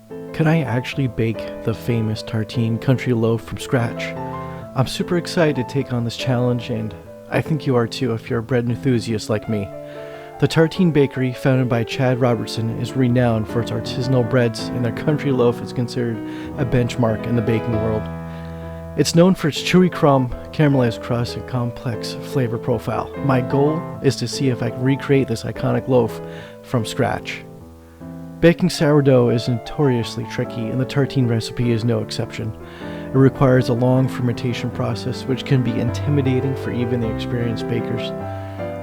Can I actually bake the famous Tartine Country Loaf from scratch? I'm super excited to take on this challenge, and I think you are too if you're a bread enthusiast like me. The Tartine Bakery, founded by Chad Robertson, is renowned for its artisanal breads, and their Country Loaf is considered a benchmark in the baking world. It's known for its chewy crumb, caramelized crust, and complex flavor profile. My goal is to see if I can recreate this iconic loaf from scratch. Baking sourdough is notoriously tricky, and the Tartine recipe is no exception. It requires a long fermentation process, which can be intimidating for even the experienced bakers.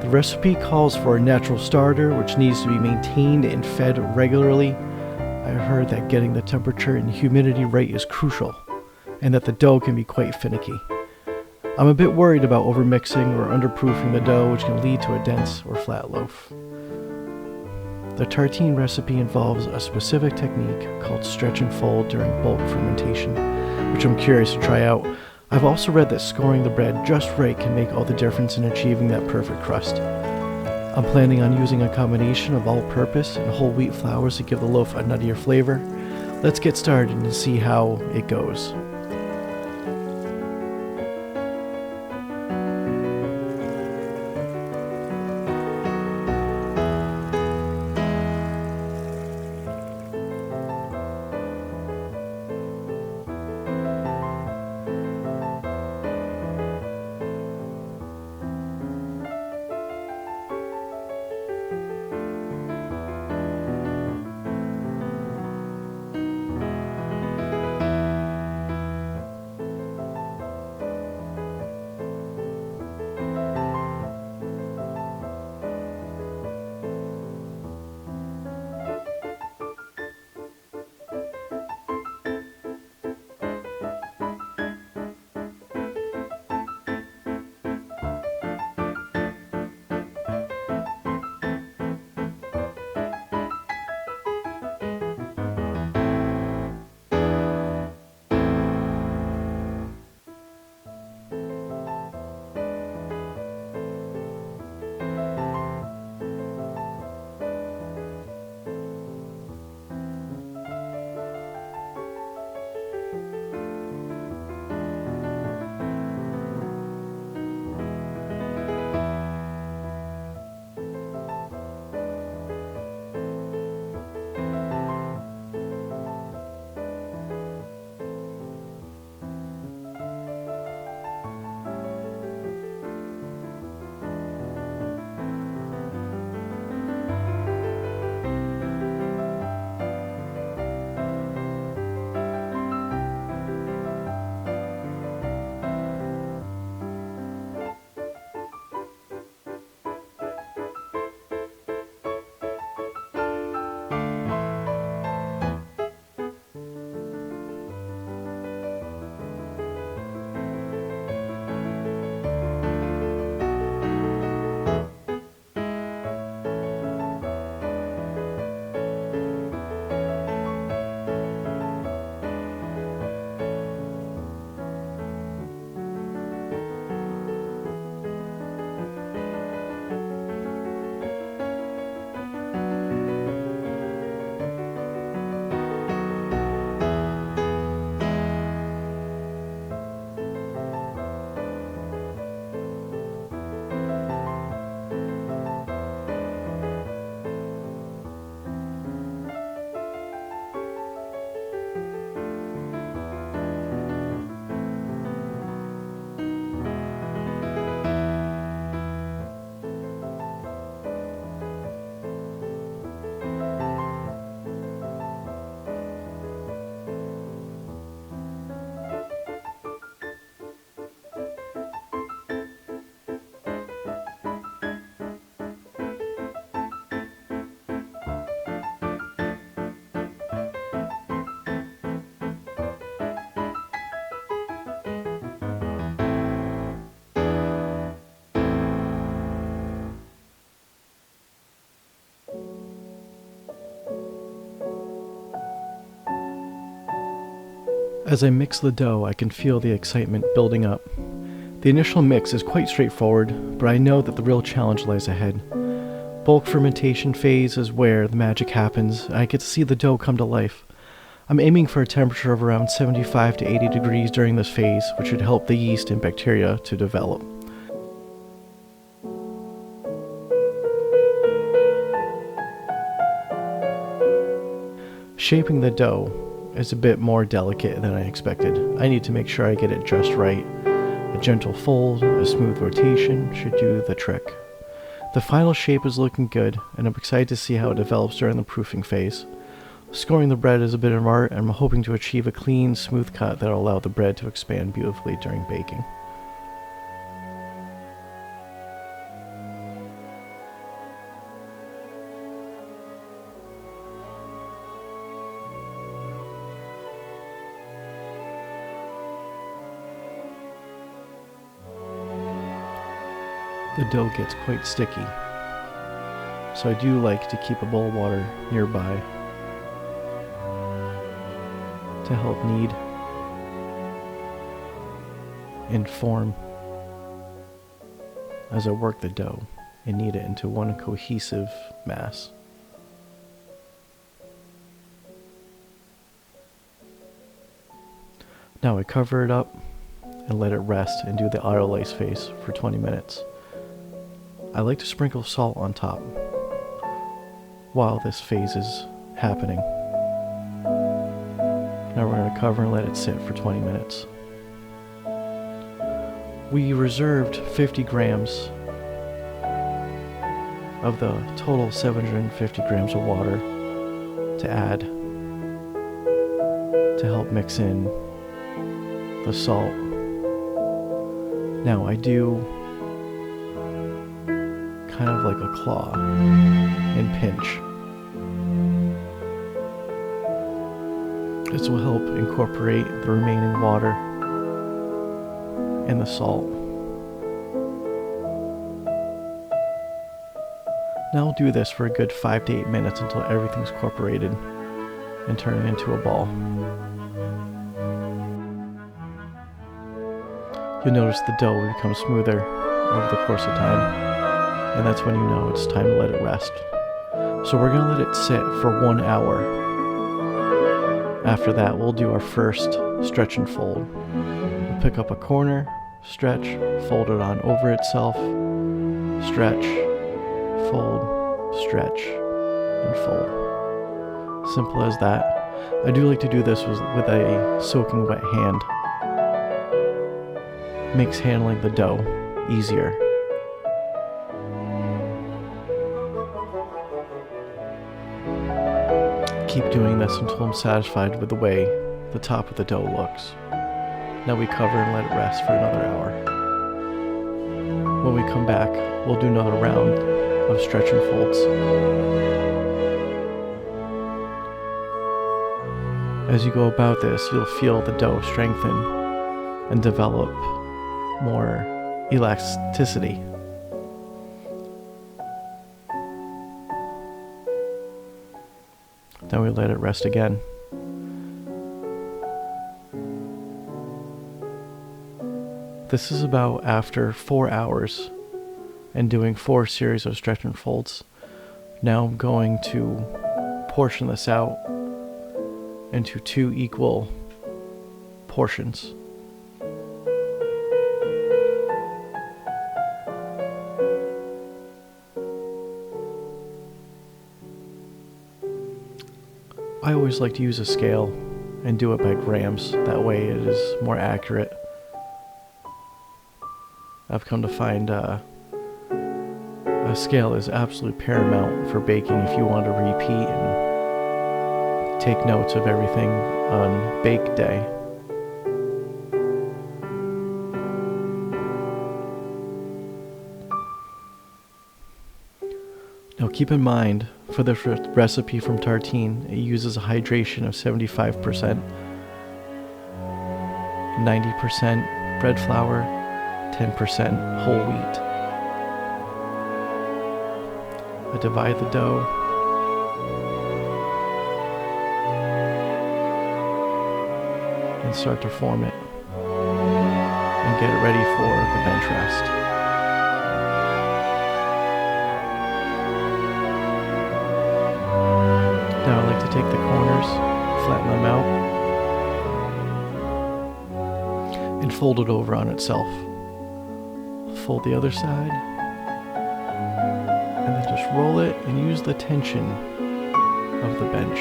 The recipe calls for a natural starter, which needs to be maintained and fed regularly. I heard that getting the temperature and humidity right is crucial, and that the dough can be quite finicky. I'm a bit worried about overmixing or underproofing the dough, which can lead to a dense or flat loaf. The Tartine recipe involves a specific technique called stretch and fold during bulk fermentation, which I'm curious to try out. I've also read that scoring the bread just right can make all the difference in achieving that perfect crust. I'm planning on using a combination of all-purpose and whole wheat flours to give the loaf a nuttier flavor. Let's get started and see how it goes. As I mix the dough, I can feel the excitement building up. The initial mix is quite straightforward, but I know that the real challenge lies ahead. Bulk fermentation phase is where the magic happens, and I get to see the dough come to life. I'm aiming for a temperature of around 75 to 80 degrees during this phase, which should help the yeast and bacteria to develop. Shaping the dough is a bit more delicate than I expected. I need to make sure I get it just right. A gentle fold, a smooth rotation should do the trick. The final shape is looking good, and I'm excited to see how it develops during the proofing phase. Scoring the bread is a bit of art, and I'm hoping to achieve a clean, smooth cut that will allow the bread to expand beautifully during baking. The dough gets quite sticky, so I do like to keep a bowl of water nearby to help knead and form as I work the dough and knead it into one cohesive mass. Now I cover it up and let it rest and do the autolyse phase for 20 minutes. I like to sprinkle salt on top while this phase is happening. Now we're going to cover and let it sit for 20 minutes. We reserved 50 grams of the total 750 grams of water to add to help mix in the salt. Now I do kind of like a claw and pinch. This will help incorporate the remaining water and the salt. Now I'll do this for a good 5 to 8 minutes until everything's incorporated and turn it into a ball. You'll notice the dough will become smoother over the course of time. And that's when you know it's time to let it rest. So we're going to let it sit for 1 hour. After that, we'll do our first stretch and fold. We'll pick up a corner, stretch, fold it on over itself, stretch, fold, stretch, and fold. Simple as that. I do like to do this with a soaking wet hand. Makes handling the dough easier. Keep doing this until I'm satisfied with the way the top of the dough looks. Now we cover and let it rest for another hour. When we come back, we'll do another round of stretch and folds. As you go about this, you'll feel the dough strengthen and develop more elasticity. Now we let it rest again. This is about after 4 hours and doing 4 series of stretch and folds. Now I'm going to portion this out into 2 equal portions. I always like to use a scale and do it by grams. That way it is more accurate. I've come to find a scale is absolutely paramount for baking if you want to repeat and take notes of everything on bake day. Now keep in mind, for this recipe from Tartine, it uses a hydration of 75%, 90% bread flour, 10% whole wheat. I divide the dough and start to form it and get it ready for the bench rest. Now I like to take the corners, flatten them out, and fold it over on itself. Fold the other side, and then just roll it and use the tension of the bench.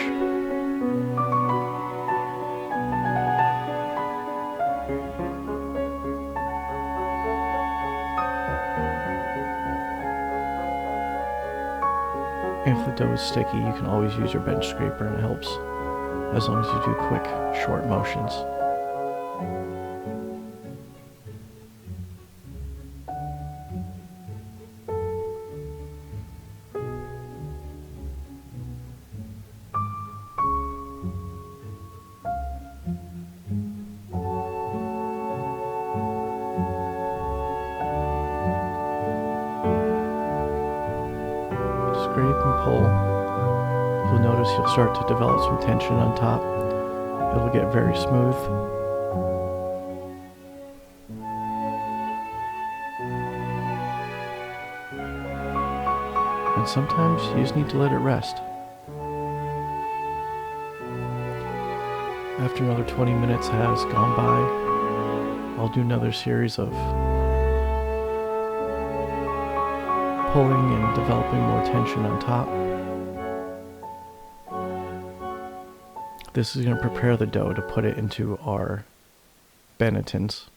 If the dough is sticky, you can always use your bench scraper and it helps, as long as you do quick, short motions. Scrape and pull. You'll notice you'll start to develop some tension on top. It'll get very smooth. And sometimes you just need to let it rest. After another 20 minutes has gone by, I'll do another series of pulling and developing more tension on top. This is going to prepare the dough to put it into our bannetons.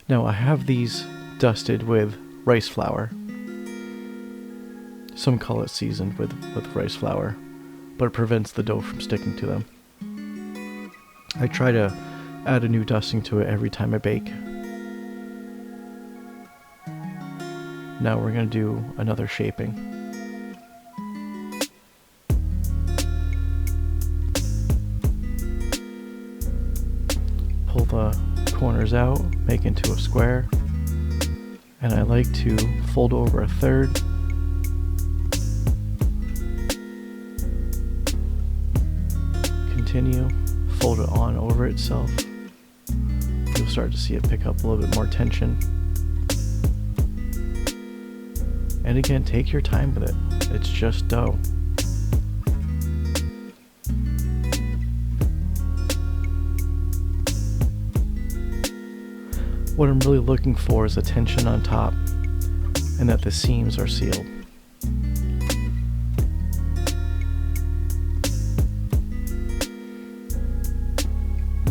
Now I have these dusted with rice flour. Some call it seasoned with rice flour, but it prevents the dough from sticking to them. I try to add a new dusting to it every time I bake. Now we're going to do another shaping. Pull the corners out, make into a square, and I like to fold over a third. Continue, fold it on over itself. You'll start to see it pick up a little bit more tension. And again, take your time with it. It's just dough. What I'm really looking for is a tension on top and that the seams are sealed.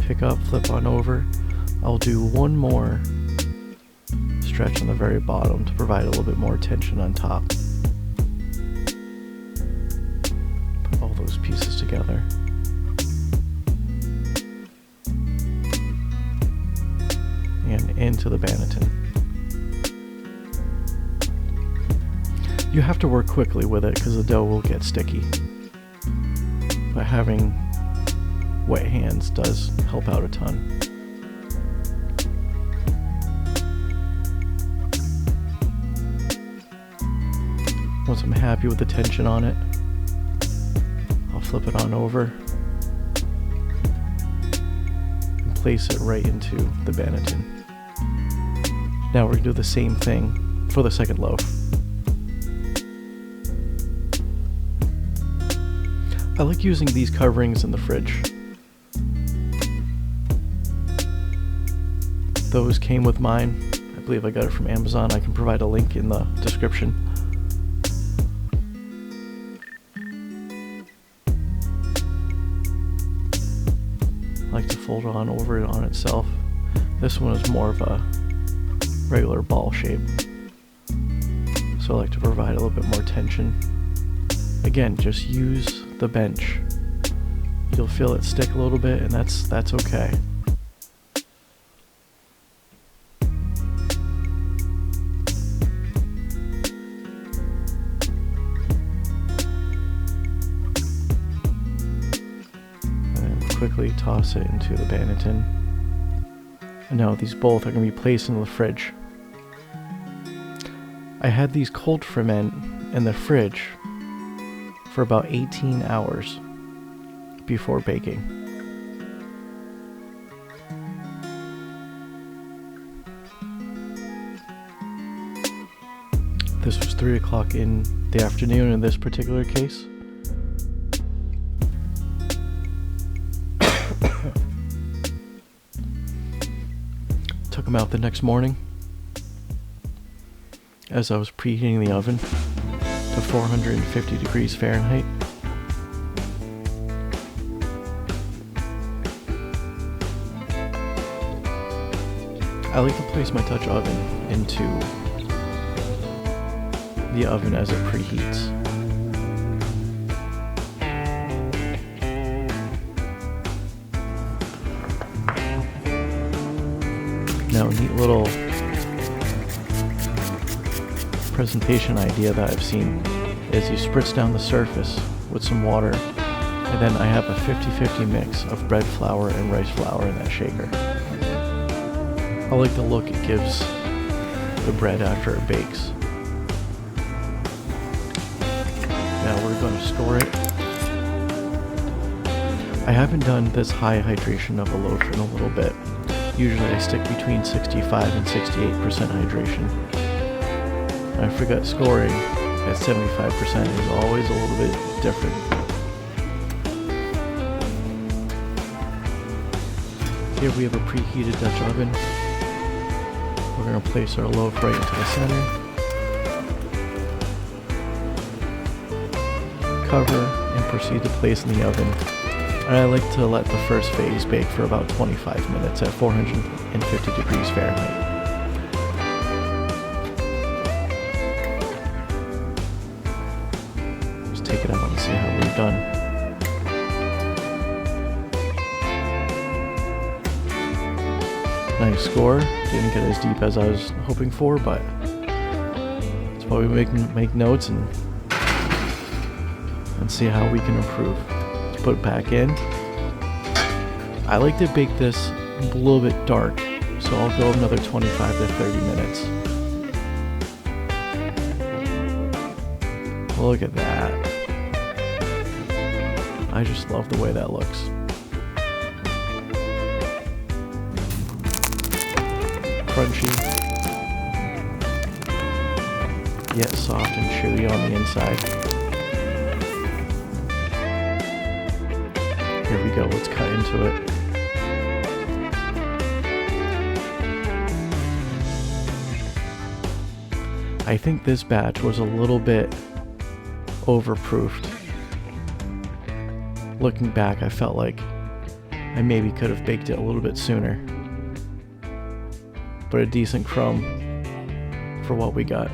Pick up, flip on over. I'll do one more stretch on the very bottom to provide a little bit more tension on top. Put all those pieces together. And into the banneton. You have to work quickly with it because the dough will get sticky. But having wet hands does help out a ton. Once I'm happy with the tension on it, I'll flip it on over and place it right into the banneton. Now we're going to do the same thing for the second loaf. I like using these coverings in the fridge. Those came with mine. I believe I got it from Amazon. I can provide a link in the description. I like to fold it on over it on itself. This one is more of a regular ball shape, so I like to provide a little bit more tension. Again, just use the bench. You'll feel it stick a little bit, and that's okay. Quickly toss it into the banneton. And now these both are going to be placed in the fridge. I had these cold ferment in the fridge for about 18 hours before baking. This was 3 o'clock in the afternoon in this particular case. come out the next morning as I was preheating the oven to 450 degrees Fahrenheit. I like to place my Dutch oven into the oven as it preheats. Now, a neat little presentation idea that I've seen is you spritz down the surface with some water, and then I have a 50-50 mix of bread flour and rice flour in that shaker. I like the look it gives the bread after it bakes. Now we're going to store it. I haven't done this high hydration of a loaf in a little bit. Usually I stick between 65 and 68% hydration. I forgot scoring at 75% is always a little bit different. Here we have a preheated Dutch oven. We're going to place our loaf right into the center. Cover and proceed to place in the oven. And I like to let the first phase bake for about 25 minutes at 450 degrees Fahrenheit. Just take it out and see how we've done. Nice score. Didn't get as deep as I was hoping for, but that's why we make notes and see how we can improve. Let's put it back in. I like to bake this a little bit dark, so I'll go another 25 to 30 minutes. Look at that. I just love the way that looks. Crunchy, yet soft and chewy on the inside. Here we go, let's cut into it. I think this batch was a little bit overproofed. Looking back, I felt like I maybe could have baked it a little bit sooner. But a decent crumb for what we got.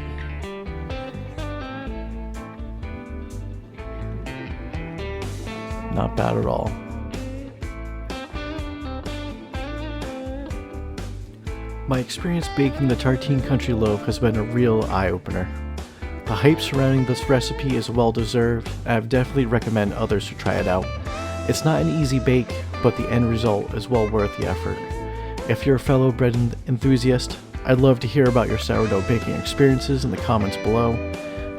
Not bad at all. My experience baking the Tartine Country Loaf has been a real eye-opener. The hype surrounding this recipe is well deserved, and I would definitely recommend others to try it out. It's not an easy bake, but the end result is well worth the effort. If you're a fellow bread enthusiast, I'd love to hear about your sourdough baking experiences in the comments below.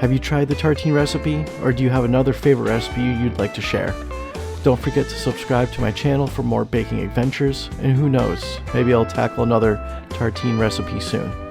Have you tried the Tartine recipe, or do you have another favorite recipe you'd like to share? Don't forget to subscribe to my channel for more baking adventures, and who knows, maybe I'll tackle another Tartine recipe soon.